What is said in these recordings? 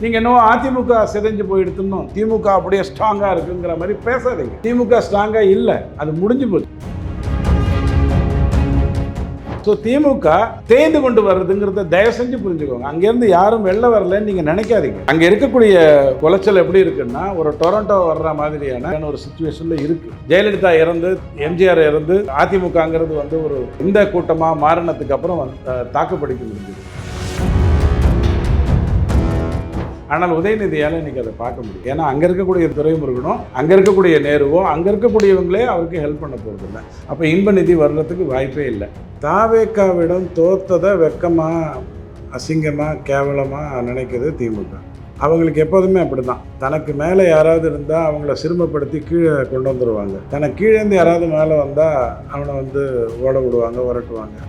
நீங்க இன்னும் அதிமுக சிதைஞ்சு போயிடுத்துணும், திமுக அப்படியே ஸ்ட்ராங்கா இருக்குங்கிற மாதிரி பேசாதீங்க. திமுக ஸ்ட்ராங்கா இல்ல, அது முடிஞ்சு போச்சு. ஸோ திமுக தேய்ந்து கொண்டு வர்றதுங்கிறத தயவு செஞ்சு புரிஞ்சுக்கோங்க. அங்கேருந்து யாரும் வெளில வரலன்னு நீங்கள் நினைக்காதீங்க. அங்கே இருக்கக்கூடிய குலைச்சல் எப்படி இருக்குன்னா, ஒரு டொரண்டோ வர்ற மாதிரியான ஒரு சுச்சுவேஷனில் இருக்கு. ஜெயலலிதா இறந்து, எம்ஜிஆர் இறந்து, அதிமுகங்கிறது வந்து ஒரு இந்த கூட்டமாக மாறினதுக்கு அப்புறம் தாக்குப்பிடிக்க முடிஞ்சது. ஆனால் உதயநிதியால் இன்றைக்கி அதை பார்க்க முடியும். ஏன்னா அங்கே இருக்கக்கூடிய துரைமுருகனும், அங்கே இருக்கக்கூடிய நேருவோ, அங்கே இருக்கக்கூடியவங்களே அவருக்கு ஹெல்ப் பண்ண போகிறதில்ல. அப்போ இன்பநிதி வர்றதுக்கு வாய்ப்பே இல்லை. தாவேக்காவிடம் தோத்ததை வெக்கமாக, அசிங்கமாக, கேவலமாக நினைக்கிறது திமுக. அவங்களுக்கு எப்போதுமே அப்படி தான். தனக்கு மேலே யாராவது இருந்தால் அவங்கள சிறுமப்படுத்தி கீழே கொண்டு வந்துடுவாங்க. தனக்கு கீழேருந்து யாராவது மேலே வந்தால் அவனை வந்து ஓட விடுவாங்க, விரட்டுவாங்க.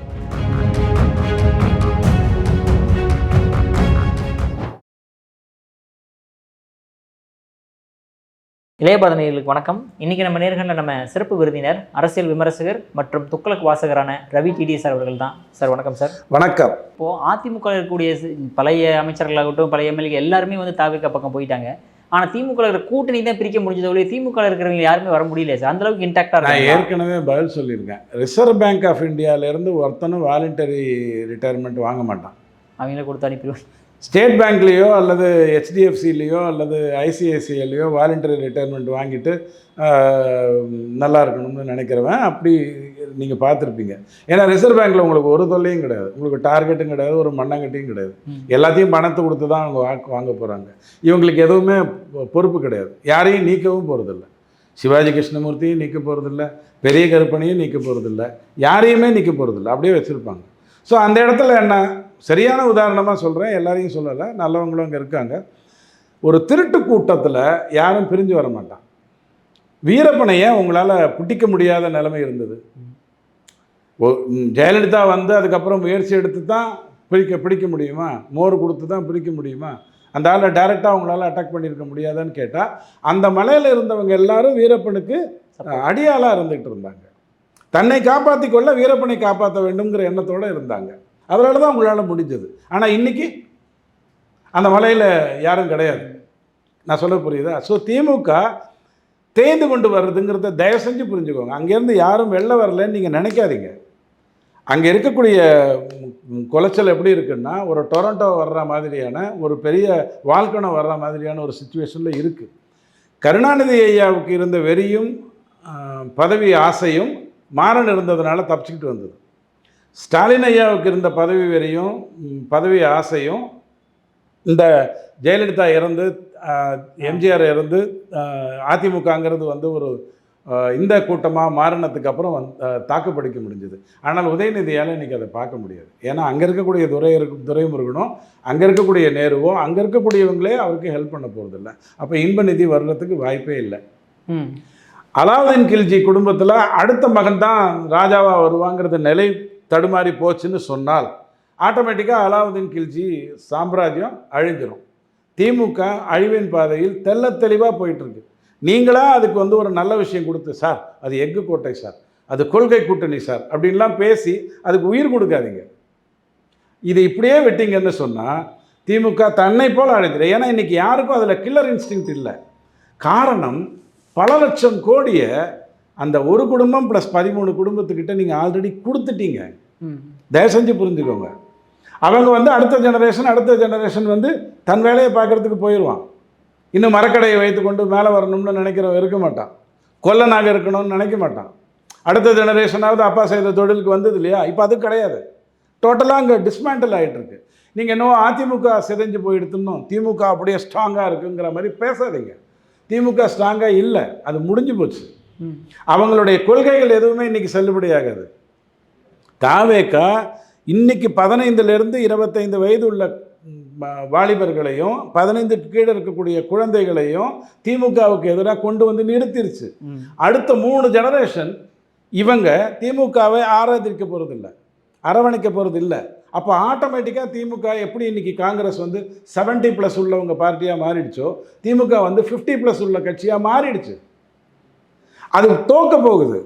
இளையபாதனைகளுக்கு வணக்கம். இன்றைக்கி நம்ம நேர்களில் நம்ம சிறப்பு விருந்தினர், அரசியல் விமர்சகர் மற்றும் துக்ளக் வாசகரான ரவி டிடி சார் அவர்கள் தான். சார் வணக்கம் சார். வணக்கம். இப்போது அதிமுக இருக்கக்கூடிய பழைய அமைச்சர்களாகட்டும், பழைய எம்எல்ஏ எல்லாருமே வந்து தாவேக்கா பக்கம் போயிட்டாங்க. ஆனால் திமுக இருக்கிற கூட்டணி தான் பிரிக்க முடிஞ்சதோ இல்லையா, திமுக இருக்கிறவங்க யாருமே வர முடியல சார். அந்தளவுக்கு இன்டாக்டாக நான் ஏற்கனவே பதில் சொல்லியிருக்கேன். ரிசர்வ் பேங்க் ஆஃப் இந்தியாவிலேருந்து ஒருத்தனும் வாலண்டரி ரிட்டையர்மெண்ட் வாங்க மாட்டான். அவங்கள கொடுத்து அனுப்பிடுவாங்க. ஸ்டேட் பேங்க்லேயோ அல்லது ஹெச்டிஎஃப்சிலேயோ அல்லது ஐசிஐசிஐலேயோ வாலண்டரி ரிட்டையர்மெண்ட் வாங்கிட்டு நல்லா இருக்கணும்னு நினைக்கிறவன் அப்படி நீங்கள் பார்த்துருப்பீங்க. ஏன்னா ரிசர்வ் பேங்க்கில் உங்களுக்கு ஒரு தொல்லையும் கிடையாது, உங்களுக்கு டார்கெட்டும் கிடையாது, ஒரு மண்ணங்கட்டியும் கிடையாது. எல்லாத்தையும் பணத்தை கொடுத்து தான் அவங்க வாங்க போகிறாங்க. இவங்களுக்கு எதுவுமே பொறுப்பு கிடையாது. யாரையும் நீக்கவும் போகிறதில்ல. சிவாஜி கிருஷ்ணமூர்த்தியும் நீக்க போகிறதில்ல, பெரிய கருப்பனையும் நீக்க போகிறதில்ல, யாரையுமே நீக்க போகிறதில்ல, அப்படியே வச்சுருப்பாங்க. ஸோ அந்த இடத்துல என்ன, சரியான உதாரணமாக சொல்கிறேன், எல்லாரையும் சொல்லலை, நல்லவங்களும் அங்கே இருக்காங்க. ஒரு திருட்டு கூட்டத்தில் யாரும் பிரிஞ்சு வர மாட்டான். வீரப்பனையை உங்களால் பிடிக்க முடியாத நிலைமை இருந்தது. ஜெயலலிதா வந்து அதுக்கப்புறம் முயற்சி எடுத்து தான் பிடிக்க முடியுமா? மோர் கொடுத்து தான் பிடிக்க முடியுமா? அந்த ஆளை டைரெக்டாக அவங்களால அட்டாக் பண்ணியிருக்க முடியாதான்னு கேட்டால், அந்த மலையில் இருந்தவங்க எல்லாரும் வீரப்பனுக்கு அடியாளாக இருந்துகிட்டு இருந்தாங்க. தன்னை காப்பாற்றி கொள்ள வீரப்பனை காப்பாற்ற வேண்டும்ங்கிற எண்ணத்தோடு இருந்தாங்க. அதனால தான் உங்களால் முடிஞ்சது. ஆனால் இன்றைக்கி அந்த மலையில் யாரும் கிடையாது. நான் சொல்ல புரியுதா? ஸோ திமுக தேய்ந்து கொண்டு வர்றதுங்கிறத தயவு செஞ்சு புரிஞ்சுக்கோங்க. அங்கேருந்து யாரும் வெளில வரலன்னு நீங்கள் நினைக்காதீங்க. அங்கே இருக்கக்கூடிய குலைச்சல் எப்படி இருக்குன்னா, ஒரு டொரண்டோ வர்ற மாதிரியான, ஒரு பெரிய வால்கனோ வர்ற மாதிரியான ஒரு சுச்சுவேஷனில் இருக்குது. கருணாநிதி ஐயாவுக்கு இருந்த வெறியும் பதவி ஆசையும் மாறன் இருந்ததுனால தப்பிச்சுக்கிட்டு வந்தது. ஸ்டாலின் ஐயாவுக்கு இருந்த பதவி வெறியும் பதவி ஆசையும் இந்த ஜெயலலிதா இறந்து, எம்ஜிஆர் இறந்து, அதிமுகங்கிறது வந்து ஒரு இந்த கூட்டமாக மாறினதுக்கு அப்புறம் தாக்குப்பிடிக்க முடிஞ்சது. ஆனால் உதயநிதியால் இன்றைக்கி அதை பார்க்க முடியாது. ஏன்னா அங்கே இருக்கக்கூடிய துரைமுருகனும், அங்கே இருக்கக்கூடிய நேருவோ, அங்கே இருக்கக்கூடியவங்களே அவருக்கு ஹெல்ப் பண்ண போகிறதில்ல. அப்போ இன்பநிதி வர்றதுக்கு வாய்ப்பே இல்லை. அலாவுதீன் கில்ஜி குடும்பத்தில் அடுத்த மகன் தான் ராஜாவாக வருவாங்கிறது நிலை தடுமாறி போச்சுன்னு சொன்னால் ஆட்டோமேட்டிக்காக அலாவுதீன் கில்ஜி சாம்ராஜ்யம் அழிஞ்சிடும். திமுக அழிவின் பாதையில் தெல்ல தெளிவாக போயிட்டுருக்கு. நீங்களாக அதுக்கு வந்து ஒரு நல்ல விஷயம் கொடுத்து, சார் அது எஃகு கோட்டை சார், அது கொள்கை கூட்டணி சார் அப்படின்லாம் பேசி அதுக்கு உயிர் கொடுக்காதீங்க. இது இப்படியே விட்டீங்கன்னு சொன்னால் திமுக தன்னை போல் அழிஞ்சிடும். ஏன்னா இன்றைக்கி யாருக்கும் அதில் கில்லர் இன்ஸ்டிங்க்ட் இல்லை. காரணம், பல லட்சம் கோடியை அந்த ஒரு குடும்பம் ப்ளஸ் 13 குடும்பத்துக்கிட்ட நீங்கள் ஆல்ரெடி கொடுத்துட்டீங்க. தயவு செஞ்சு புரிஞ்சுக்கோங்க. அவங்க வந்து அடுத்த ஜெனரேஷன் வந்து தன் வேலையை பார்க்குறதுக்கு போயிடுவான். இன்னும் மரக்கடையை வைத்துக்கொண்டு மேலே வரணும்னு நினைக்கிறவன் இருக்க மாட்டான். கொல்லனாக இருக்கணும்னு நினைக்க மாட்டான். அடுத்த ஜெனரேஷனாவது அப்பா செய்த தொழிலுக்கு வந்தது இல்லையா? இப்போ அது கிடையாது. டோட்டலாக அங்கே டிஸ்மேண்டில் ஆகிட்டுருக்கு. நீங்கள் இன்னும் அதிமுக சிதைஞ்சு போயிடுத்துணும், திமுக அப்படியே ஸ்ட்ராங்காக இருக்குங்கிற மாதிரி பேசாதீங்க. திமுக ஸ்ட்ராங்காக இல்லை, அது முடிஞ்சு போச்சு. அவங்களுடைய கொள்கைகள் எதுவுமே இன்றைக்கி செல்லுபடியாகாது. தாவேக்கா இன்றைக்கி 15லேருந்து 25 வயது உள்ள வாலிபர்களையும் 15 கீழே இருக்கக்கூடிய குழந்தைகளையும் திமுகவுக்கு எதிராக கொண்டு வந்து நிறுத்திருச்சு. அடுத்த 3 ஜெனரேஷன் இவங்க திமுகவை ஆராதிக்க போகிறதில்லை, அரவணைக்க போகிறது இல்லை. அப்போ ஆட்டோமேட்டிக்காக திமுக எப்படி இன்றைக்கி காங்கிரஸ் வந்து 70+ உள்ளவங்க பார்ட்டியாக மாறிடுச்சோ, திமுக வந்து 50+ உள்ள கட்சியாக மாறிடுச்சு. அது தோக்க போகுது.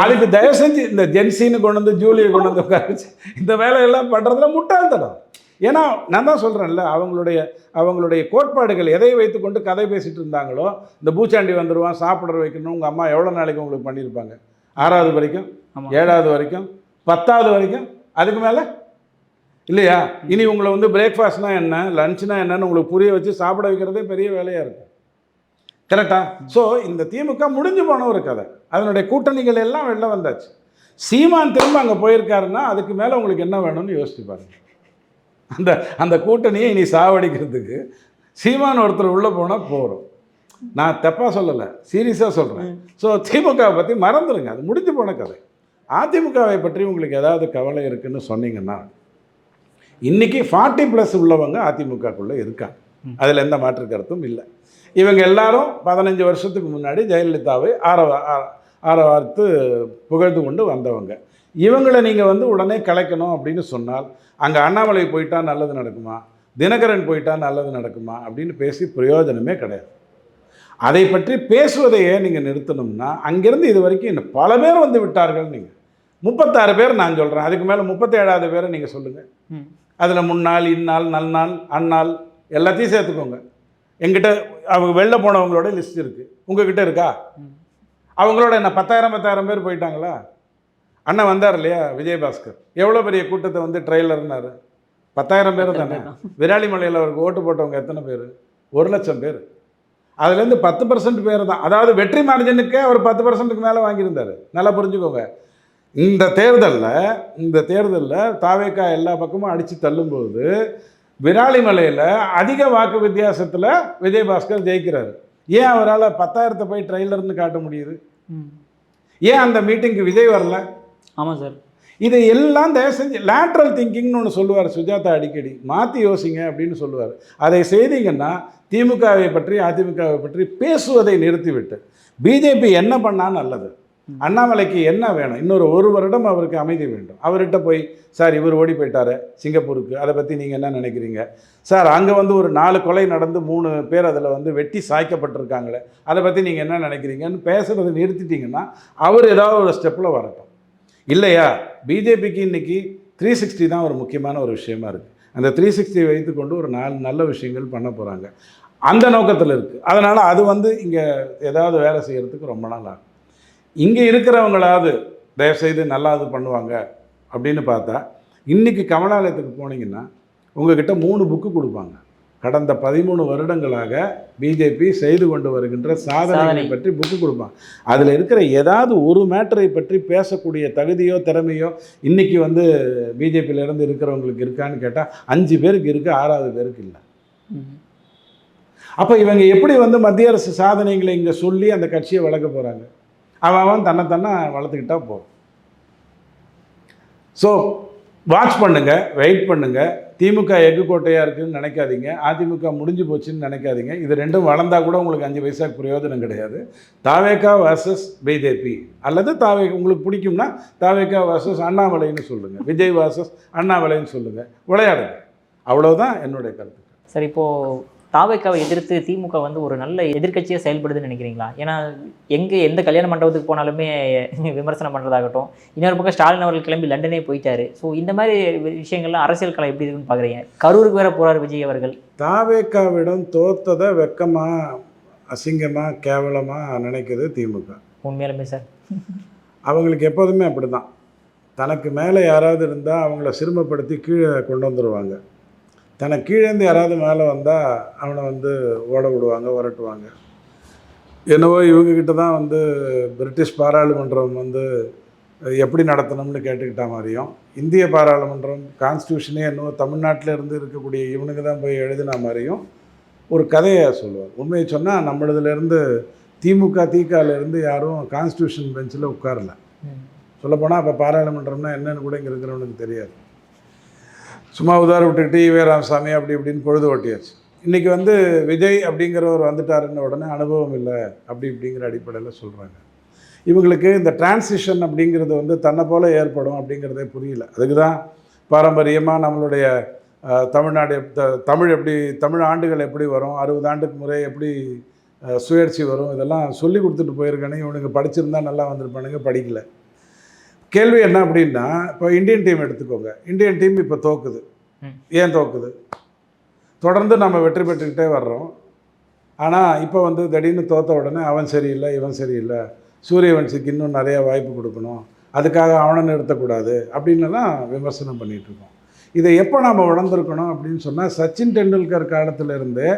அதுக்கு தயவு செஞ்சு இந்த ஜென்சின்னு கொண்டு வந்து ஜூலியை கொண்டு வந்து உட்காரிச்சு இந்த வேலையெல்லாம் பண்ணுறதுல முட்டாள்தனம். ஏன்னா நான் தான் சொல்கிறேன்ல, அவங்களுடைய கோட்பாடுகள் எதை வைத்துக்கொண்டு கதை பேசிகிட்டு இருந்தாங்களோ, இந்த பூச்சாண்டி வந்துடுவான் சாப்பிட வைக்கணும், உங்கள் அம்மா எவ்வளோ நாளைக்கு உங்களுக்கு பண்ணியிருப்பாங்க? 6வது வரைக்கும், 7வது வரைக்கும், 10வது வரைக்கும், அதுக்கு மேலே இல்லையா? இனி உங்களை வந்து பிரேக்ஃபாஸ்ட்னா என்ன, லஞ்ச்னா என்னன்னு உங்களுக்கு புரிய வச்சு சாப்பிட வைக்கிறதே பெரிய வேலையாக இருக்கும். கரெக்டா? ஸோ இந்த திமுக முடிஞ்சு போன ஒரு கதை. அதனுடைய கூட்டணிகள் எல்லாம் வெளில வந்தாச்சு. சீமான் திரும்ப அங்கே போயிருக்காருன்னா அதுக்கு மேலே உங்களுக்கு என்ன வேணும்னு யோசிச்சு பாருங்க. அந்த கூட்டணியை இனி சாவடிக்கிறதுக்கு சீமான் ஒருத்தர் உள்ளே போனால் போகிறோம். நான் தப்பாக சொல்லலை, சீரியஸாக சொல்கிறேன். ஸோ திமுகவை பற்றி மறந்துடுங்க, அது முடிஞ்சு போன கதை. அதிமுகவை பற்றி உங்களுக்கு ஏதாவது கவலை இருக்குன்னு சொன்னீங்கன்னா, இன்றைக்கி 40+ உள்ளவங்க அதிமுகக்குள்ளே இருக்காங்க, அதில் எந்த மாற்று கருத்தும் இல்லை. இவங்க எல்லாரும் 15 வருஷத்துக்கு முன்னாடி ஜெயலலிதாவை ஆரவார்த்து புகழ்ந்து கொண்டு வந்தவங்க. இவங்களை நீங்கள் வந்து உடனே கலைக்கணும் அப்படின்னு சொன்னால், அங்கே அண்ணாமலை போயிட்டா நல்லது நடக்குமா, தினகரன் போயிட்டா நல்லது நடக்குமா அப்படின்னு பேசி பிரயோஜனமே கிடையாது. அதை பற்றி பேசுவதையே நீங்கள் நிறுத்தணும்னா, அங்கேருந்து இது வரைக்கும் இன்னும் பல பேர் வந்து விட்டார்கள். நீங்கள் 36 பேர் நான் சொல்கிறேன், அதுக்கு மேலே 37வது பேரை நீங்கள் சொல்லுங்கள். அதில் முன்னாள், இந்நாள், நல்நாள், அந்நாள் எல்லாத்தையும் சேர்த்துக்கோங்க. எங்கிட்ட அவங்க வெளில போனவங்களோட லிஸ்ட் இருக்குது, உங்ககிட்ட இருக்கா? அவங்களோட என்ன 10,000 பேர் போயிட்டாங்களா? அண்ணன் வந்தார் இல்லையா விஜயபாஸ்கர், எவ்வளோ பெரிய கூட்டத்தை வந்து ட்ரெயிலர்னாரு? 10,000 பேர் தானே. விராலிமலையில் அவருக்கு ஓட்டு போட்டவங்க எத்தனை பேர்? 1,00,000 பேர். அதுலேருந்து 10% பேர் தான். அதாவது வெற்றி மார்ஜினுக்கே அவர் 10%க்கு மேலே வாங்கியிருந்தார். நல்லா புரிஞ்சுக்கோங்க. இந்த தேர்தலில் தாவேக்கா எல்லா பக்கமும் அடித்து தள்ளும்போது விராலிமலையில் அதிக வாக்கு வித்தியாசத்தில் விஜயபாஸ்கர் ஜெயிக்கிறார். ஏன் அவரால் 10,000 போய் ட்ரெய்லர்னு காட்ட முடியுது? ஏன் அந்த மீட்டிங்க்கு விஜய் வரல? ஆமாம் சார். இதை எல்லாம் தயவு செஞ்சு லேட்ரல் திங்கிங்னு ஒன்று சொல்லுவார் சுஜாதா, அடிக்கடி மாற்றி யோசிங்க அப்படின்னு சொல்லுவார். அதை செய்தீங்கன்னா திமுகவை பற்றி அதிமுகவை பற்றி பேசுவதை நிறுத்திவிட்டு பிஜேபி என்ன பண்ணால் நல்லது, அண்ணாமலைக்கு என்ன வேணும், இன்னொரு 1 வருடம் அவருக்கு அமைதி வேண்டும், அவர்கிட்ட போய் சார் இவர் ஓடி போயிட்டார் சிங்கப்பூருக்கு, அதை பற்றி நீங்கள் என்ன நினைக்கிறீங்க சார், அங்கே வந்து ஒரு 4 கொலை நடந்து 3 பேர் அதில் வந்து வெட்டி சாய்க்கப்பட்டிருக்காங்களே, அதை பற்றி நீங்கள் என்ன நினைக்கிறீங்கன்னு பேசுகிறத நிறுத்திட்டிங்கன்னா அவர் ஏதாவது ஒரு ஸ்டெப்பில் வரட்டும். இல்லையா, பிஜேபிக்கு இன்றைக்கி 360 தான் ஒரு முக்கியமான ஒரு விஷயமா இருக்குது. அந்த 360 வைத்துக்கொண்டு ஒரு 4 நல்ல விஷயங்கள் பண்ண போகிறாங்க, அந்த நோக்கத்தில் இருக்குது. அதனால் அது வந்து இங்கே ஏதாவது வேலை செய்கிறதுக்கு ரொம்ப நாள் ஆகும். இங்கே இருக்கிறவங்களாவது தயவுசெய்து நல்லா இது பண்ணுவாங்க அப்படின்னு பார்த்தா, இன்றைக்கி கமலாலயத்துக்கு போனீங்கன்னா உங்ககிட்ட 3 புக்கு கொடுப்பாங்க. கடந்த 13 வருடங்களாக பிஜேபி செய்து கொண்டு வருகின்ற சாதனைகளை பற்றி புக்கு கொடுப்பாங்க. அதில் இருக்கிற ஏதாவது ஒரு மேட்டரை பற்றி பேசக்கூடிய தகுதியோ திறமையோ இன்றைக்கி வந்து பிஜேபியிலேருந்து இருக்கிறவங்களுக்கு இருக்கான்னு கேட்டால் 5 பேருக்கு இருக்குது, 6வது பேருக்கு இல்லை. அப்போ இவங்க எப்படி வந்து மத்திய அரசு சாதனைகளை இங்கே சொல்லி அந்த கட்சியை வளர்க்க போகிறாங்க? அவன் தன்னை வளர்த்துக்கிட்டா போகும். ஸோ வாட்ச் பண்ணுங்கள், வெயிட் பண்ணுங்கள். திமுக எஃகு கோட்டையாக இருக்குதுன்னு நினைக்காதீங்க, அதிமுக முடிஞ்சு போச்சுன்னு நினைக்காதீங்க. இது ரெண்டும் வளர்ந்தால் கூட உங்களுக்கு 5 பைசாக்கு பிரயோஜனம் கிடையாது. தாவேகா வர்சஸ் பிஜேபி, அல்லது உங்களுக்கு பிடிக்கும்னா தாவேகா வர்சஸ் அண்ணாமலைன்னு சொல்லுங்கள், விஜய் வர்சஸ் அண்ணாமலைன்னு சொல்லுங்கள், விளையாடுங்க. அவ்வளோதான் என்னுடைய கருத்து. சார், இப்போது தாவேக்காவை எதிர்த்து திமுக வந்து ஒரு நல்ல எதிர்க்கட்சியாக செயல்படுதுன்னு நினைக்கிறீங்களா? ஏன்னா எந்த கல்யாண மண்டபத்துக்கு போனாலுமே விமர்சனம் பண்ணுறதாகட்டும், இன்னொரு பக்கம் ஸ்டாலின் அவர்கள் கிளம்பி லண்டனே போயிட்டாரு. ஸோ இந்த மாதிரி விஷயங்கள்லாம் அரசியல் களம் எப்படி இருக்குன்னு பார்க்குறீங்க? கரூருக்கு வேற போகிறார் விஜய் அவர்கள். தாவேக்காவிடம் தோத்ததை வெக்கமாக, அசிங்கமாக, கேவலமாக நினைக்கிறது திமுக. உண்மையாலுமே சார், அவங்களுக்கு எப்போதுமே அப்படி தான். தனக்கு மேலே யாராவது இருந்தால் அவங்கள சிறுமப்படுத்தி கீழே கொண்டு வந்துடுவாங்க. தனக்கு கீழேருந்து யாராவது மேலே வந்தால் அவனை வந்து ஓட விடுவாங்க, விரட்டுவாங்க. என்னவோ இவங்கக்கிட்ட தான் வந்து பிரிட்டிஷ் பாராளுமன்றம் வந்து எப்படி நடத்தணும்னு கேட்டுக்கிட்ட மாதிரியும், இந்திய பாராளுமன்றம் கான்ஸ்டியூஷனே என்னவோ தமிழ்நாட்டில் இருந்து இருக்கக்கூடிய இவனுக்கு தான் போய் எழுதின மாதிரியும் ஒரு கதையை சொல்லுவார். உண்மையை சொன்னால் நம்மளதுலேருந்து திமுக யாரும் கான்ஸ்டியூஷன் பெஞ்சில் உட்காரல. சொல்லப்போனால் அப்போ பாராளுமன்றம்னா என்னென்னு கூட இங்கே இருக்கிறவனுக்கு தெரியாது. சும்மா உதாரணம் விட்டுக்கிட்டு ஈவே ராமசாமி அப்படி இப்படின்னு பொழுது ஓட்டியாச்சு. இன்றைக்கி வந்து விஜய் அப்படிங்கிறவர் வந்துட்டாருன்னு உடனே அனுபவம் இல்லை அப்படி இப்படிங்கிற அடிப்படையில் சொல்கிறாங்க. இவங்களுக்கு இந்த டிரான்சிஷன் அப்படிங்கிறது வந்து தன்னை போல் ஏற்படும் அப்படிங்கிறதே புரியல. அதுக்கு தான் பாரம்பரியமாக நம்மளுடைய தமிழ் ஆண்டுகள் எப்படி வரும், 60 ஆண்டுக்கு முறை எப்படி சுயேட்சி வரும், இதெல்லாம் சொல்லி கொடுத்துட்டு போயிருக்கானே. இவனுக்கு படிச்சிருந்தா நல்லா வந்திருப்பானுங்க, படிக்கலை. கேள்வி என்ன அப்படின்னா, இப்போ இந்தியன் டீம் எடுத்துக்கோங்க. இந்தியன் டீம் இப்போ தோக்குது, ஏன் தோக்குது? தொடர்ந்து நம்ம வெற்றி பெற்றுக்கிட்டே வர்றோம். ஆனால் இப்போ வந்து திடீர்னு தோற்ற உடனே அவன் சரியில்லை, இவன் சரியில்லை, சூரியவன்சிக்கு இன்னும் நிறையா வாய்ப்பு கொடுக்கணும், அதுக்காக அவனை நிறுத்தக்கூடாது அப்படின்னுலாம் விமர்சனம் பண்ணிகிட்ருக்கோம். இதை எப்போ நாம் உணர்ந்திருக்கணும் அப்படின்னு சொன்னால், சச்சின் டெண்டுல்கர் காலத்திலேருந்தே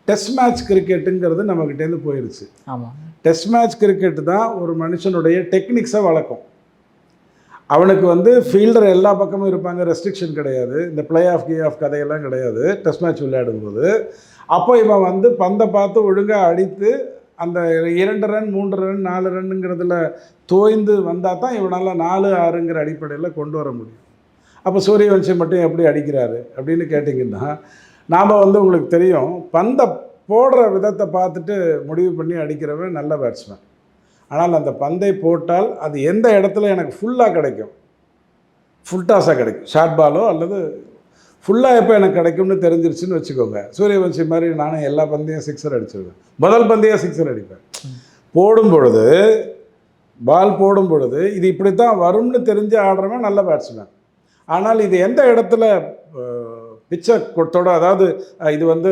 டெஸ்ட் மேட்ச் கிரிக்கெட்டுங்கிறது நம்மக்கிட்டேருந்து போயிடுச்சு. ஆமாம், டெஸ்ட் மேட்ச் கிரிக்கெட்டு தான் ஒரு மனுஷனுடைய டெக்னிக்ஸை வளர்க்கும். அவனுக்கு வந்து ஃபீல்டர் எல்லா பக்கமும் இருப்பாங்க, ரெஸ்ட்ரிக்ஷன் கிடையாது, இந்த பிளே ஆஃப் கே ஆஃப் கதையெல்லாம் கிடையாது டெஸ்ட் மேட்ச் விளையாடும்போது. அப்போ இவன் வந்து பந்தை பார்த்து ஒழுங்காக அடித்து அந்த 2 ரன் 3 ரன் 4 ரன்னுங்கிறதுல தோய்ந்து வந்தால் தான் இவனால் 4 6ங்கிற அடிப்படையில் கொண்டு வர முடியும். அப்போ சூரியவன்சி மட்டும் எப்படி அடிக்கிறாரு அப்படின்னு கேட்டிங்கன்னா, நாம் வந்து உங்களுக்கு தெரியும், பந்தை போடுற விதத்தை பார்த்துட்டு முடிவு பண்ணி அடிக்கிறவன் நல்ல பேட்ஸ்மேன். ஆனால் அந்த பந்தை போட்டால் அது எந்த இடத்துல எனக்கு ஃபுல்லாக கிடைக்கும், ஃபுல் டாஸாக கிடைக்கும், ஷார்ட் பாலோ அல்லது ஃபுல்லாக எப்போ எனக்கு கிடைக்கும்னு தெரிஞ்சிருச்சுன்னு வச்சுக்கோங்க, சூரியவன்சி மாதிரி நானும் எல்லா பந்தையும் சிக்ஸர் அடிச்சிருவேன். முதல் பந்தையும் சிக்ஸர் அடிப்பேன். போடும் பொழுது பால் போடும் பொழுது இது இப்படித்தான் வரும்னு தெரிஞ்சு ஆடுறவன் நல்ல பேட்ஸ்மேன். ஆனால் இது எந்த இடத்துல பிச்சை தொட, அதாவது இது வந்து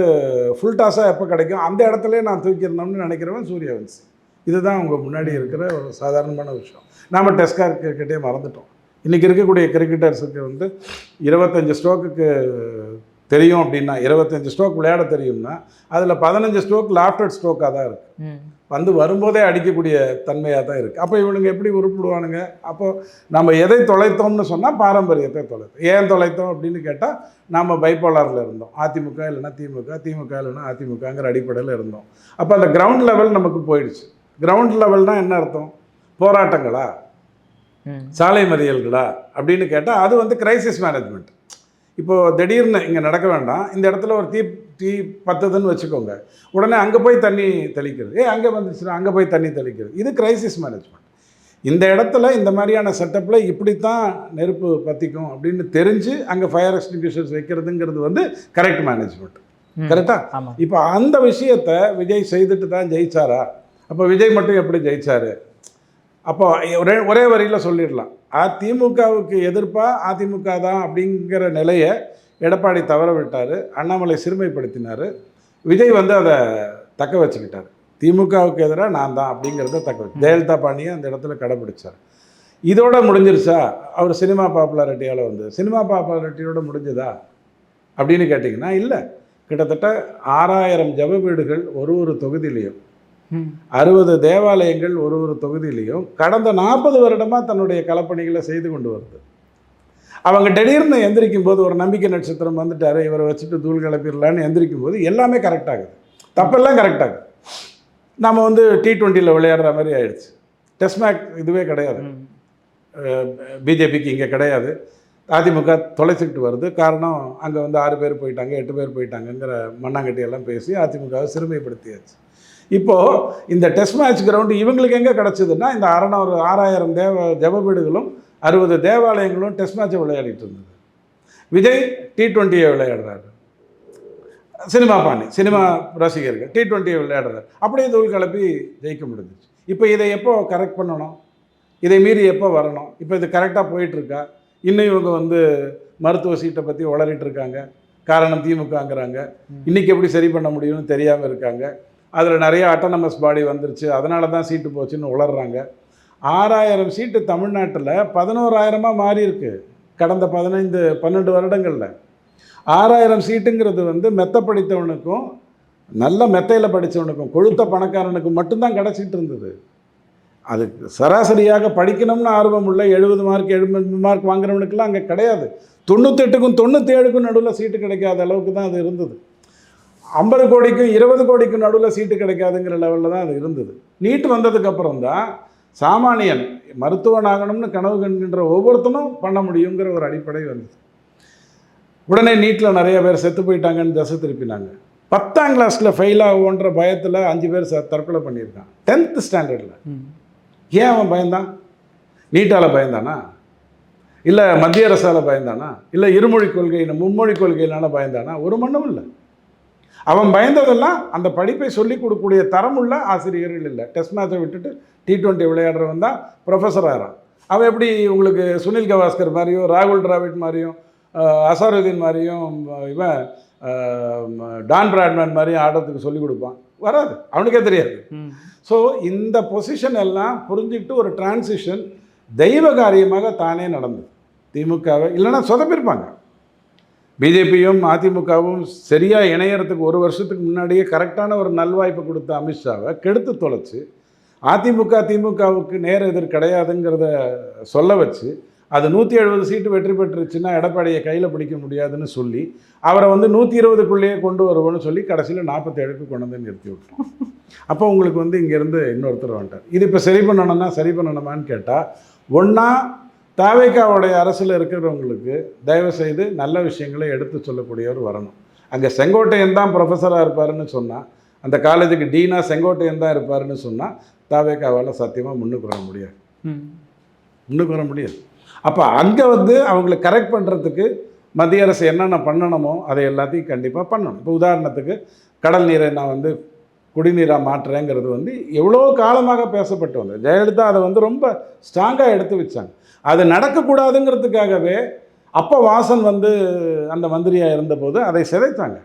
ஃபுல் டாஸாக எப்போ கிடைக்கும் அந்த இடத்துலையே நான் தூக்கிடணும்னு நினைக்கிறவன் சூரியவன்சி. இதுதான் உங்கள் முன்னாடி இருக்கிற ஒரு சாதாரணமான விஷயம். நாம் டெஸ்ட் கிரிக்கெட்டே மறந்துட்டோம். இன்றைக்கி இருக்கக்கூடிய கிரிக்கெட்டர்ஸுக்கு வந்து 25 ஸ்ட்ரோக்குக்கு தெரியும் அப்படின்னா, 25 ஸ்ட்ரோக் விளையாட தெரியும்னா அதில் 15 ஸ்ட்ரோக் லாஃப்டட் ஸ்ட்ரோக்காக தான் இருக்குது. வந்து வரும்போதே அடிக்கக்கூடிய தன்மையாக தான் இருக்குது. அப்போ இவனுங்க எப்படி உருப்பிடுவானுங்க? அப்போது நம்ம எதை தொலைத்தோம்னு சொன்னால் பாரம்பரியத்தை தொலைத்தோம். ஏன் தொலைத்தோம் அப்படின்னு கேட்டால், நாம் பைப்போலாரில் இருந்தோம். அதிமுக இல்லைன்னா திமுக, திமுக இல்லைன்னா அதிமுகங்கிற அடிப்படையில் இருந்தோம். அப்போ அந்த கிரவுண்ட் லெவல் நமக்கு போயிடுச்சு. கிரவுண்ட் லெவல்னால் என்ன அர்த்தம்? போராட்டங்களா, சாலை மறியல்களா அப்படின்னு கேட்டால் அது வந்து கிரைசிஸ் மேனேஜ்மெண்ட். இப்போது திடீர்னு இங்கே நடக்க வேண்டாம், இந்த இடத்துல ஒரு தீ பத்துதுன்னு வச்சுக்கோங்க, உடனே அங்கே போய் தண்ணி தெளிக்கிறது, அங்கே வந்துச்சுன்னா அங்கே போய் தண்ணி தெளிக்கிறது, இது கிரைசிஸ் மேனேஜ்மெண்ட். இந்த இடத்துல இந்த மாதிரியான செட்டப்பில் இப்படித்தான் நெருப்பு பற்றிக்கும் அப்படின்னு தெரிஞ்சு அங்கே ஃபயர் எக்ஸ்டிங்விஷர்ஸ் வைக்கிறதுங்கிறது வந்து கரெக்ட் மேனேஜ்மெண்ட். கரெக்டாக? இப்போ அந்த விஷயத்தை விஜய் செய்துட்டு தான் ஜெயிச்சாரா? அப்போ விஜய் மட்டும் எப்படி ஜெயிச்சார்? அப்போ ஒரே வரியில் சொல்லிடலாம், அதிமுகவுக்கு எதிர்ப்பாக அதிமுக தான் அப்படிங்கிற நிலையை எடப்பாடி தவற விட்டார், அண்ணாமலை சிறுமைப்படுத்தினார், விஜய் வந்து அதை தக்க வச்சுக்கிட்டார். திமுகவுக்கு எதிராக நான் தான் அப்படிங்கிறத தக்க வச்சு ஜெயலலிதா பாணியை அந்த இடத்துல கடைப்பிடிச்சார். இதோட முடிஞ்சிருச்சா? அவர் சினிமா பாப்புலாரிட்டியால் வந்து சினிமா பாப்புலாரிட்டியோட முடிஞ்சதா அப்படின்னு கேட்டிங்கன்னா இல்லை. கிட்டத்தட்ட 6000 ஜப வீடுகள் ஒரு தொகுதியிலையும், 60 தேவாலயங்கள் ஒரு தொகுதியிலையும் கடந்த 40 வருடமாக தன்னுடைய களப்பணிகளை செய்து கொண்டு வருது. அவங்க திடீர்னு எந்திரிக்கும் போது ஒரு நம்பிக்கை நட்சத்திரம் வந்துட்டார், இவரை வச்சுட்டு தூள் கிளப்பிடலான்னு எந்திரிக்கும் போது எல்லாமே கரெக்டாகுது, தப்பெல்லாம் கரெக்டாகுது. நம்ம வந்து T20 விளையாடுற மாதிரி ஆயிடுச்சு. டெஸ்ட் மேட்ச் இதுவே கிடையாது, பிஜேபிக்கு இங்கே கிடையாது. அதிமுக தொலைச்சிக்கிட்டு வருது. காரணம் அங்கே வந்து 6 பேர் போயிட்டாங்க, 8 பேர் போயிட்டாங்கங்கிற மண்ணாங்கட்டியெல்லாம் பேசி அதிமுகவை சிறுமைப்படுத்தியாச்சு. இப்போது இந்த டெஸ்ட் மேட்ச் கிரவுண்டு இவங்களுக்கு எங்கே கிடச்சிதுன்னா, இந்த 6000 ஜப வீடுகளும் 60 தேவாலயங்களும் டெஸ்ட் மேட்சை விளையாடிட்டு இருந்தது. விஜய் T20 விளையாடுறாரு, சினிமா பாணி, சினிமா ரசிகர்கள் T20 விளையாடுறாரு, அப்படியே தூள் கிளப்பி ஜெயிக்க முடிஞ்சிச்சு. இப்போ இதை எப்போ கரெக்ட் பண்ணணும்? இதை மீறி எப்போ வரணும்? இப்போ இது கரெக்டாக போயிட்டுருக்கா? இன்னும் இவங்க வந்து மருத்துவ சீட்டை பற்றி உளறிட்டு இருக்காங்க, காரணம் திமுகங்கிறாங்க. இன்றைக்கி எப்படி சரி பண்ண முடியும்னு தெரியாமல் இருக்காங்க. அதில் நிறைய அட்டானமஸ் பாடி வந்துருச்சு, அதனால தான் சீட்டு போச்சுன்னு உளர்றாங்க. 6000 சீட்டு தமிழ்நாட்டில் 11000 மாறி இருக்கு கடந்த 12 வருடங்களில். 6000 சீட்டுங்கிறது வந்து மெத்த படித்தவனுக்கும் நல்ல மெத்தையில் படித்தவனுக்கும் கொழுத்த பணக்காரனுக்கும் மட்டும்தான் கிடச்சிட்டு இருந்தது. அது சராசரியாக படிக்கணும்னு ஆர்வம் உள்ள 70 மார்க் 80 மார்க் வாங்குறவனுக்கெல்லாம் அங்கே கிடையாது. 98க்கும் 97க்கும் நடுவில் சீட்டு கிடைக்காத அளவுக்கு தான் அது இருந்தது. 50 கோடிக்கும் 20 கோடிக்கும் நடுவில் சீட்டு கிடைக்காதுங்கிற லெவலில் தான் அது இருந்தது. நீட் வந்ததுக்கப்புறம் தான் சாமானியன் மருத்துவன் ஆகணும்னு கனவு கண்கின்ற ஒவ்வொருத்தனும் பண்ண முடியுங்கிற ஒரு அடிப்படை வந்தது. உடனே நீட்டில் நிறைய பேர் செத்து போயிட்டாங்கன்னு திசை திருப்பினாங்க. 10ஆம் கிளாஸில் ஃபெயில் ஆகுன்ற பயத்தில் 5 பேர் தற்கொலை பண்ணியிருக்கான் 10th ஸ்டாண்டர்டில். ஏன் அவன் பயந்தான்? நீட்டால் பயந்தானா? இல்லை மத்திய அரசால் பயந்தானா? இல்லை இருமொழி கொள்கையின மும்மொழி கொள்கையினால பயந்தானா? ஒரு மண்ணும் இல்லை. அவன் பயந்ததெல்லாம் அந்த படிப்பை சொல்லிக் கொடுக்கக்கூடிய தரமுள்ள ஆசிரியர்கள் இல்லை. டெஸ்ட் மேட்சை விட்டுட்டு T20 விளையாடுறவன் தான் ப்ரொஃபஸர் ஆகிறான். அவன் எப்படி உங்களுக்கு சுனில் கவாஸ்கர் மாதிரியும் ராகுல் டிராவிட் மாதிரியும் அசாருதீன் மாதிரியும் இவன் டான் பிராட்மேன் மாதிரியும் ஆடுறதுக்கு சொல்லிக் கொடுப்பான், வராது, அவனுக்கே தெரியாது. ஸோ இந்த பொசிஷன் எல்லாம் புரிஞ்சுக்கிட்டு ஒரு டிரான்சிஷன் தெய்வ காரியமாக தானே நடந்தது. திமுகவை இல்லைன்னா சொதப்பிருப்பாங்க. பிஜேபியும் அதிமுகவும் சரியாக இணையறதுக்கு 1 வருஷத்துக்கு முன்னாடியே கரெக்டான ஒரு நல்வாய்ப்பு கொடுத்த அமித்ஷாவை கெடுத்து தொலைச்சி அதிமுக திமுகவுக்கு நேர் எதிர் கிடையாதுங்கிறத சொல்ல வச்சு அது 170 சீட்டு வெற்றி பெற்றுச்சுன்னா எடப்பாடியை கையில் பிடிக்க முடியாதுன்னு சொல்லி அவரை வந்து 120க்குள்ளேயே கொண்டு வருவோன்னு சொல்லி கடைசியில் 47க்கு கொண்டு வந்து நிறுத்தி விட்டோம். அப்போ உங்களுக்கு வந்து இங்கேருந்து இன்னொருத்தர் வந்துட்டார். இது இப்போ சரி பண்ணணுமான்னு கேட்டால், ஒன்றா தாவேக்காவுடைய அரசில் இருக்கிறவங்களுக்கு தயவு செய்து நல்ல விஷயங்களை எடுத்து சொல்லக்கூடியவர் வரணும். அங்கே செங்கோட்டையன் தான் ப்ரொஃபஸராக இருப்பாருன்னு சொன்னால், அந்த காலேஜுக்கு டீனா செங்கோட்டையன் தான் இருப்பாருன்னு சொன்னால் தாவேக்காவால் சத்தியமாக முன்னுக்கு வர முடியாது. அப்போ அங்கே வந்து அவங்களை கரெக்ட் பண்ணுறதுக்கு மத்திய அரசு என்னென்ன பண்ணணுமோ அதை எல்லாத்தையும் கண்டிப்பாக பண்ணணும். இப்போ உதாரணத்துக்கு கடல் நீரை நான் வந்து குடிநீராக மாற்றுறேங்கிறது வந்து எவ்வளோ காலமாக பேசப்பட்டு வந்தது. ஜெயலலிதா அதை வந்து ரொம்ப ஸ்ட்ராங்காக எடுத்து வச்சாங்க. அது நடக்கக்கூடாதுங்கிறதுக்காகவே அப்போ வாசன் வந்து அந்த மந்திரியாக இருந்தபோது அதை சிதைத்தாங்க.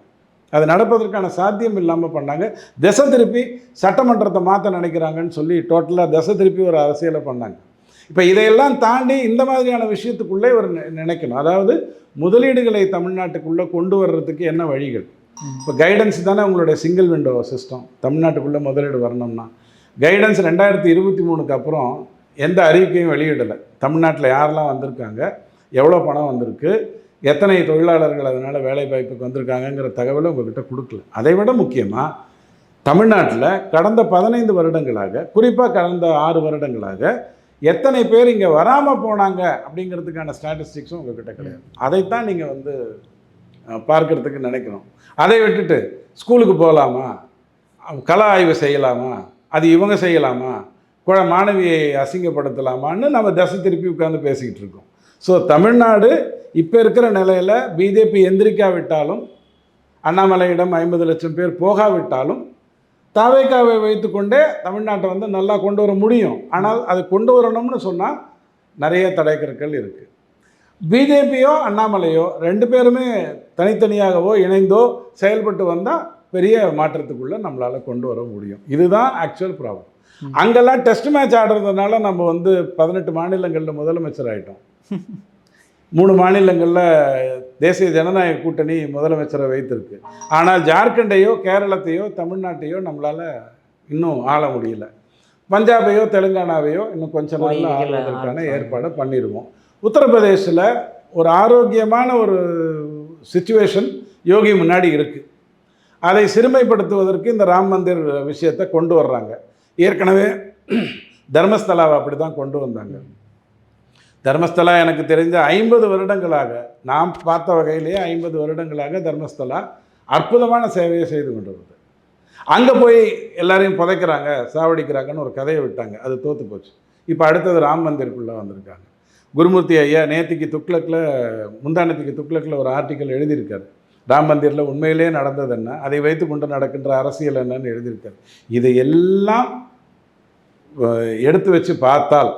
அது நடப்பதற்கான சாத்தியம் இல்லாமல் பண்ணாங்க. திசை திருப்பி சட்டமன்றத்தை மாற்ற நினைக்கிறாங்கன்னு சொல்லி டோட்டலாக திசை திருப்பி ஒரு அரசியலை பண்ணாங்க. இப்போ இதையெல்லாம் தாண்டி இந்த மாதிரியான விஷயத்துக்குள்ளே ஒரு நினைக்கணும். அதாவது முதலீடுகளை தமிழ்நாட்டுக்குள்ளே கொண்டு வர்றதுக்கு என்ன வழிகள். இப்போ கைடன்ஸ் தானே உங்களுடைய சிங்கிள் விண்டோ சிஸ்டம். தமிழ்நாட்டுக்குள்ளே முதலீடு வரணும்னா கைடன்ஸ் 2023க்கு அப்புறம் எந்த அறிவிக்கையும் வெளியிடலை. தமிழ்நாட்டில் யாரெல்லாம் வந்திருக்காங்க, எவ்வளோ பணம் வந்திருக்கு, எத்தனை தொழிலாளர்கள் அதனால் வேலைவாய்ப்புக்கு வந்திருக்காங்கங்கிற தகவலை உங்கள்கிட்ட கொடுக்கல. அதை விட முக்கியமாக தமிழ்நாட்டில் கடந்த 15 வருடங்களாக, குறிப்பாக கடந்த 6 வருடங்களாக எத்தனை பேர் இங்கே வராமல் போனாங்க அப்படிங்கிறதுக்கான ஸ்டாட்டிஸ்டிக்ஸும் உங்கள்கிட்ட கிடையாது. அதைத்தான் நீங்கள் வந்து பார்க்கறதுக்கு நினைக்கணும். அதை விட்டுட்டு ஸ்கூலுக்கு போகலாமா, கள ஆய்வு செய்யலாமா, அது இவங்க செய்யலாமா, மாணவியை அசிங்கப்படுத்தலாமான்னு நம்ம திசை திருப்பி உட்காந்து பேசிக்கிட்டு இருக்கோம். ஸோ தமிழ்நாடு இப்போ இருக்கிற நிலையில் பிஜேபி எந்திரிக்காவிட்டாலும், அண்ணாமலையிடம் 50 லட்சம் பேர் போகாவிட்டாலும், தாவேக்காவை வைத்துக்கொண்டே தமிழ்நாட்டை வந்து நல்லா கொண்டு வர முடியும். ஆனால் அது கொண்டு வரணும்னு சொன்னால் நிறைய தடைக்கற்கள் இருக்குது. பிஜேபியோ அண்ணாமலையோ 2 பேருமே தனித்தனியாகவோ இணைந்தோ செயல்பட்டு வந்தால் பெரிய மாற்றத்துக்குள்ளே நம்மளால் கொண்டு வர முடியும். இதுதான் ஆக்சுவல் ப்ராப்ளம். அங்கெல்லாம் டெஸ்ட் மேட்ச் ஆடுறதுனால நம்ம வந்து 18 மாநிலங்களில் முதலமைச்சர் ஆகிட்டோம். 3 மாநிலங்களில் தேசிய ஜனநாயக கூட்டணி முதலமைச்சரை வைத்திருக்கு. ஆனால் ஜார்க்கண்டையோ கேரளத்தையோ தமிழ்நாட்டையோ நம்மளால் இன்னும் ஆள முடியல. பஞ்சாபையோ தெலுங்கானாவையோ இன்னும் கொஞ்சம் நாளில் ஆளுவதற்கான ஏற்பாடை பண்ணிடுவோம். உத்தரப்பிரதேசில் ஒரு ஆரோக்கியமான ஒரு சிச்சுவேஷன் யோகி முன்னாடி இருக்குது. அதை சிறுமைப்படுத்துவதற்கு இந்த ராம் மந்திர் விஷயத்தை கொண்டு வர்றாங்க. ஏற்கனவே தர்மஸ்தலாவை அப்படி தான் கொண்டு வந்தாங்க. தர்மஸ்தலா எனக்கு தெரிஞ்ச 50 வருடங்களாக, நாம் பார்த்த வகையிலேயே 50 வருடங்களாக தர்மஸ்தலா அற்புதமான சேவையை செய்து கொண்டு வருது. அங்கே போய் எல்லாரையும் புதைக்கிறாங்க, சாவடிக்கிறாங்கன்னு ஒரு கதையை விட்டாங்க, அது தோற்று போச்சு. இப்போ அடுத்தது ராம் மந்திருக்குள்ளே வந்திருக்காங்க. குருமூர்த்தி ஐயா முந்தானத்துக்கு துக்ளக்கில் ஒரு ஆர்டிக்கல் எழுதியிருக்காரு. ராம் மந்திரில் உண்மையிலே நடந்தது என்ன, அதை வைத்து கொண்டு நடக்கின்ற அரசியல் என்னன்னு எழுதியிருக்காரு. இதை எல்லாம் எடுத்து வச்சு பார்த்தால்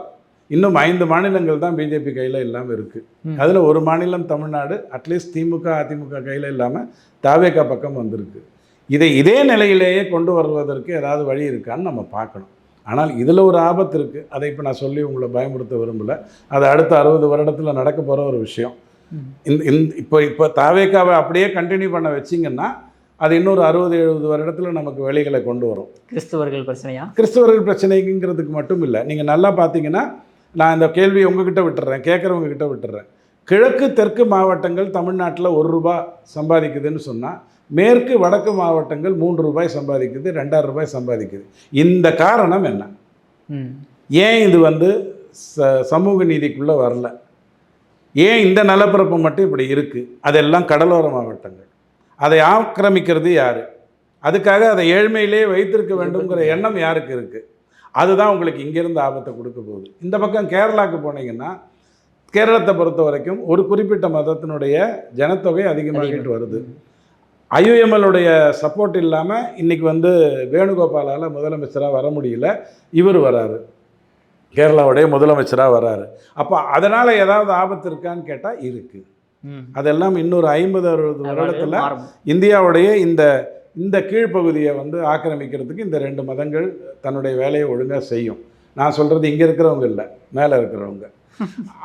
இன்னும் 5 மாநிலங்கள் தான் பிஜேபி கையில் இல்லாமல் இருக்குது. அதில் ஒரு மாநிலம் தமிழ்நாடு அட்லீஸ்ட் திமுக அதிமுக கையில் இல்லாமல் தாவேகா பக்கம் வந்திருக்கு. இதே நிலையிலேயே கொண்டு வருவதற்கு ஏதாவது வழி இருக்கான்னு நம்ம பார்க்கணும். ஆனால் இதில் ஒரு ஆபத்து இருக்குது. அதை இப்போ நான் சொல்லி உங்களை பயமுறுத்த விரும்பலை. அது அடுத்த 60 வருடத்தில் நடக்க போகிற ஒரு விஷயம். இப்போ தாவேக்காவை அப்படியே கண்டினியூ பண்ண வச்சிங்கன்னா அது இன்னொரு 60-70 வருடத்தில் நமக்கு வெளிகளை கொண்டு வரும். கிறிஸ்தவர்கள் பிரச்சனைங்கிறதுக்கு மட்டும் இல்லை. நீங்கள் நல்லா பார்த்தீங்கன்னா, நான் இந்த கேள்வியை உங்ககிட்ட விட்டுறேன், கேட்குறவங்க கிட்ட விட்டுறேன். கிழக்கு தெற்கு மாவட்டங்கள் தமிழ்நாட்டில் ₹1 சம்பாதிக்குதுன்னு சொன்னால், மேற்கு வடக்கு மாவட்டங்கள் ₹3 சம்பாதிக்குது, ₹2,000 சம்பாதிக்குது. இந்த காரணம் என்ன? ஏன் இது வந்து சமூக நீதிக்குள்ளே வரல? ஏன் இந்த நிலப்பரப்பு மட்டும் இப்படி இருக்குது? அதெல்லாம் கடலோர மாவட்டங்கள். அதை ஆக்கிரமிக்கிறது யார்? அதுக்காக அதை ஏழ்மையிலே வைத்திருக்க வேண்டுங்கிற எண்ணம் யாருக்கு இருக்குது? அதுதான் உங்களுக்கு இங்கேருந்து ஆபத்தை கொடுக்க போகுது. இந்த பக்கம் கேரளாவுக்கு போனீங்கன்னா, கேரளத்தை பொறுத்த வரைக்கும் ஒரு குறிப்பிட்ட மதத்தினுடைய ஜனத்தொகை அதிகமாகிட்டு வருது. IUMLுடைய சப்போர்ட் இல்லாமல் இன்றைக்கி வந்து வேணுகோபாலால் முதலமைச்சராக வர முடியல. இவர் வராரு, கேரளாவுடைய முதலமைச்சராக வராரு. அப்போ அதனால் ஏதாவது ஆபத்து இருக்கான்னு கேட்டால் இருக்குது. அதெல்லாம் இன்னொரு 50-60 வருடத்தில் மாறும். இந்தியாவுடைய இந்த கீழ்ப்பகுதியை வந்து ஆக்கிரமிக்கிறதுக்கு இந்த 2 மதங்கள் தன்னுடைய வேலையை ஒழுங்காக செய்யும். நான் சொல்கிறது இங்கே இருக்கிறவங்க இல்லை, மேலே இருக்கிறவங்க.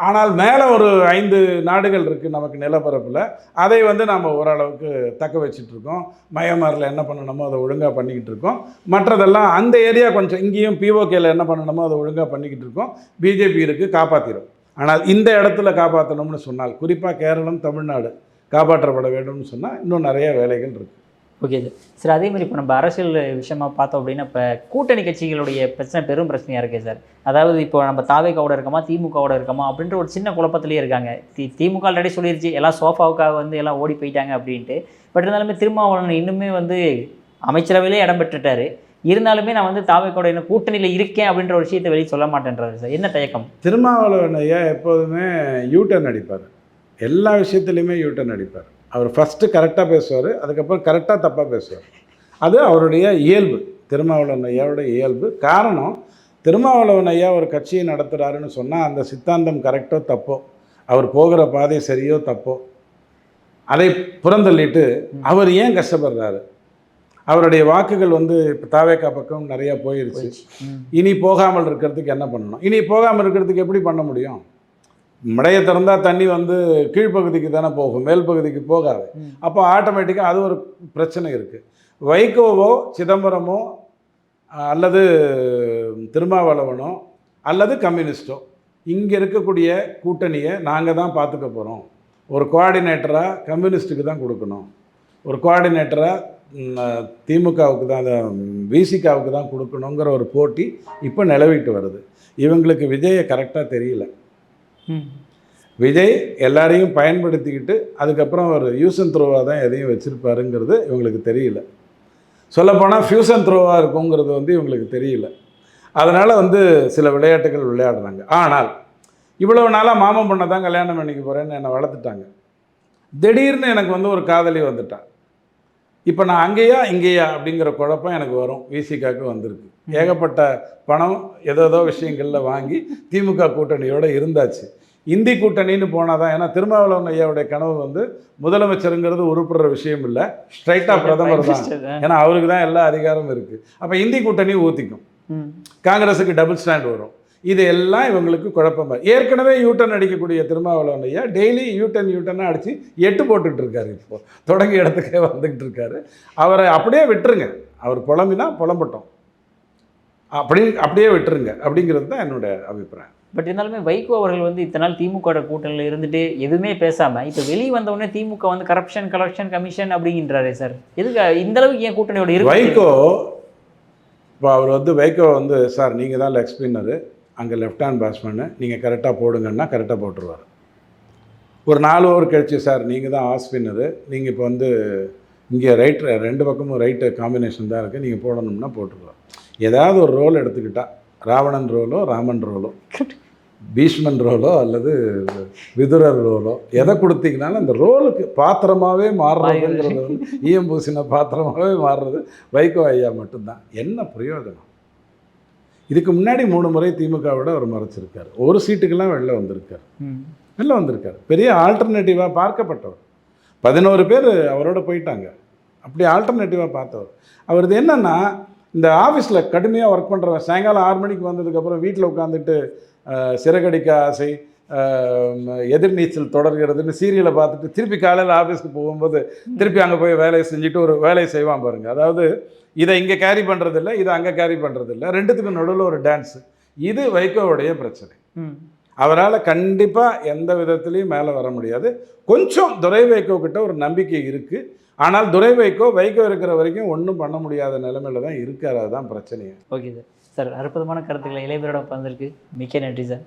ஆனால் மேலே ஒரு 5 நாடுகள் இருக்குது நமக்கு நிலப்பரப்பில். அதை வந்து நாம் ஓரளவுக்கு தக்க வச்சிட்ருக்கோம். மயமாரில் என்ன பண்ணணுமோ அதை ஒழுங்காக பண்ணிக்கிட்டு இருக்கோம். மற்றதெல்லாம் அந்த ஏரியா கொஞ்சம் இங்கேயும் பிஓகேல என்ன பண்ணணுமோ அதை ஒழுங்காக பண்ணிக்கிட்டு இருக்கோம். பிஜேபி இருக்குது, காப்பாற்றிடும். ஆனால் இந்த இடத்துல காப்பாற்றணும்னு சொன்னால், குறிப்பாக கேரளம், தமிழ்நாடு காப்பாற்றப்பட வேண்டும்னு சொன்னால் இன்னும் நிறைய வேலைகள் இருக்குது. Okay sir. சரி, அதே மாதிரி இப்போ நம்ம அரசியல் விஷயமா பார்த்தோம் அப்படின்னா, இப்போ கூட்டணி கட்சிகளுடைய பிரச்சனை பெரும் பிரச்சனையாக இருக்குது சார். அதாவது இப்போ நம்ம தாவேகாவோட இருக்கமா, திமுகவோட இருக்கமா அப்படின்ற ஒரு சின்ன குழப்பத்திலே இருக்காங்க. திமுக ஆல்ரெடி சொல்லிருச்சு எல்லாம் சோஃபாவுக்காக வந்து எல்லாம் ஓடி போயிட்டாங்க அப்படின்ட்டு. பட் இருந்தாலுமே திருமாவளவன் இன்னுமே வந்து அமைச்சரவையிலே இடம் பெற்றுட்டாரு. இருந்தாலுமே நான் வந்து தாவேகாவோட என்ன கூட்டணியில் இருக்கேன் அப்படின்ற ஒரு விஷயத்தை வெளியே சொல்ல மாட்டேன்றாரு சார். என்ன தயக்கம்? திருமாவளவன் ஐயா எப்போதுமே யூட்டர்ன் அடிப்பார். எல்லா விஷயத்துலையுமே யூட்டர்ன் அடிப்பார். அவர் ஃபஸ்ட்டு கரெக்டாக பேசுவார், அதுக்கப்புறம் கரெக்டாக தப்பாக பேசுவார். அது அவருடைய இயல்பு, திருமாவளவன் ஐயாவோட இயல்பு. காரணம், திருமாவளவன் ஐயா ஒரு கட்சியை நடத்துகிறாருன்னு சொன்னால் அந்த சித்தாந்தம் கரெக்டோ தப்போ, அவர் போகிற பாதை சரியோ தப்போ, அதை புறந்தள்ளிட்டு அவர் ஏன் கஷ்டப்படுறாரு? அவருடைய வாக்குகள் வந்து இப்போ தாவேகா பக்கம் நிறையா போயிடுச்சு. இனி போகாமல் இருக்கிறதுக்கு என்ன பண்ணணும்? இனி போகாமல் இருக்கிறதுக்கு எப்படி பண்ண முடியும்? மடையை திறந்தால் தண்ணி வந்து கீழ்ப்பகுதிக்கு தானே போகும், மேல் பகுதிக்கு போகாது. அப்போ ஆட்டோமேட்டிக்காக அது ஒரு பிரச்சனை இருக்குது. வைகோவோ, சிதம்பரமோ, அல்லது திருமாவளவனோ, அல்லது கம்யூனிஸ்டோ இங்கே இருக்கக்கூடிய கூட்டணியை நாங்கள் தான் பார்த்துக்க போகிறோம். ஒரு கோஆர்டினேட்டராக கம்யூனிஸ்ட்டுக்கு தான் கொடுக்கணும், ஒரு கோஆர்டினேட்டராக திமுகவுக்கு தான், விசிகாவுக்கு தான் கொடுக்கணுங்கிற ஒரு போட்டி இப்போ நிலவிட்டு வருது. இவங்களுக்கு விஜயை கரெக்டாக தெரியல. விஜய் எல்லாரையும் பயன்படுத்திக்கிட்டு அதுக்கப்புறம் ஒரு யூசன் த்ரோவாக தான் எதையும் வச்சுருப்பாருங்கிறது இவங்களுக்கு தெரியல. சொல்லப்போனால் ஃபியூசன் த்ரோவாக இருக்குங்கிறது வந்து இவங்களுக்கு தெரியல. அதனால் வந்து சில விளையாட்டுகள் விளையாடுறாங்க. ஆனால் இவ்வளவு நாளாக மாமன் பொண்ணை தான் கல்யாணம் பண்ணிக்க போகிறேன்னு என்னை வளர்த்துட்டாங்க. திடீர்னு எனக்கு வந்து ஒரு காதலி வந்துட்டான். இப்போ நான் அங்கேயா இங்கேயா அப்படிங்கிற குழப்பம் எனக்கு வரும். விசிகாவுக்கு வந்திருக்கு. ஏகப்பட்ட பணம் ஏதோ விஷயங்களில் வாங்கி திமுக கூட்டணியோடு இருந்தாச்சு. இந்தி கூட்டணின்னு போனால் தான், ஏன்னா திருமாவளவன் ஐயாவுடைய கனவு வந்து முதலமைச்சருங்கிறது உருப்படுற விஷயம் இல்லை, ஸ்ட்ரைட்டாக பிரதமர் தான். ஏன்னா அவருக்கு தான் எல்லா அதிகாரமும் இருக்குது. அப்போ இந்தி கூட்டணி ஊற்றிக்கும், காங்கிரஸுக்கு டபுள் ஸ்டாண்ட் வரும். இது எல்லாம் இவங்களுக்கு குழப்பமாக. ஏற்கனவே யூட்டன் அடிக்கக்கூடிய திருமாவளவன் ஐயா டெய்லி யூட்டனாக அடித்து 8 போட்டுக்கிட்டு இருக்காரு. இப்போது தொடங்கிய இடத்துக்கே வந்துக்கிட்டு இருக்காரு. அவரை அப்படியே விட்டுருங்க, அவர் புலம்பினா புலம்பட்டோம், அப்படியே விட்டுருங்க அப்படிங்கிறது தான் என்னோட அபிப்பிராயம். பட் இருந்தாலுமே வைகோ அவர்கள் வந்து இத்தனை நாள் திமுக கூட்டணியில் இருந்துட்டு எதுவுமே பேசாமல் இப்போ வெளியே வந்தவுடனே திமுக வந்து கரப்ஷன் கமிஷன் அப்படிங்கிறாரே சார். எதுக்கு இந்த அளவுக்கு ஏன் கூட்டணியோட இருக்கு? வைகோ இப்போ அவர் வந்து வைகோ வந்து சார் நீங்கள் தான் லெக் ஸ்பின்னரு, அங்கே லெஃப்ட் ஹேண்ட் பேட்ஸ்மேனு, நீங்கள் கரெக்டாக போடுங்கன்னா கரெக்டாக போட்டுருவார். ஒரு 4 ஓவர் கழிச்சு சார் நீங்கள் தான் ஆஃப் ஸ்பின்னரு, நீங்கள் இப்போ வந்து இங்கே ரைட்டு 2 பக்கமும் ரைட்டு காம்பினேஷன் தான் இருக்குது, நீங்கள் போடணும்னா போட்டுருவார். ஏதாவது ஒரு ரோல் எடுத்துக்கிட்டால், ராவணன் ரோலோ ராமன் ரோலோ பீஷ்மன் ரோலோ அல்லது விதுரர் ரோலோ எதை கொடுத்தீங்கனாலும் அந்த ரோலுக்கு பாத்திரமாகவே மாறுறதுங்கிறது வந்து ஈயம் பூசின பாத்திரமாகவே மாறுறது வைகோ ஐயா மட்டும்தான். என்ன பிரயோஜனம்? இதுக்கு முன்னாடி 3 முறை திமுகவோட அவர் மறைச்சிருக்காரு. ஒரு சீட்டுக்கெல்லாம் வெளில வந்திருக்காரு. பெரிய ஆல்டர்னேட்டிவாக பார்க்கப்பட்டவர். 11 பேர் அவரோட போயிட்டாங்க. அப்படி ஆல்டர்னேட்டிவாக பார்த்தவர். அவரது என்னென்னா, இந்த ஆஃபீஸில் கடுமையாக ஒர்க் பண்ணுறவன் சாயங்காலம் 6 மணிக்கு வந்ததுக்கப்புறம் வீட்டில் உட்காந்துட்டு சிறகடிக்க ஆசை, எதிர்நீச்சல் தொடர்கிறதுன்னு சீரியலை பார்த்துட்டு திருப்பி காலையில் ஆஃபீஸ்க்கு போகும்போது திருப்பி அங்கே போய் வேலையை செஞ்சுட்டு ஒரு வேலையை செய்வான் பாருங்கள். அதாவது இதை இங்கே கேரி பண்ணுறதில்ல, இதை அங்கே கேரி பண்ணுறதில்ல, ரெண்டுத்துக்கும் நடுவில் ஒரு டான்ஸு. இது வைகோவுடைய பிரச்சனை. அவரால் கண்டிப்பாக எந்த விதத்துலேயும் மேலே வர முடியாது. கொஞ்சம் துரை வைகோ கிட்ட ஒரு நம்பிக்கை இருக்குது. ஆனால் துரை வைகோ இருக்கிற வரைக்கும் ஒன்றும் பண்ண முடியாத நிலைமையில தான் இருக்கார். அதுதான் பிரச்சனையே. Okay sir. சார், அற்புதமான கருத்துக்களை இளைஞரோட பகிர்ந்திருக்கு. மிக்க நன்றி சார்.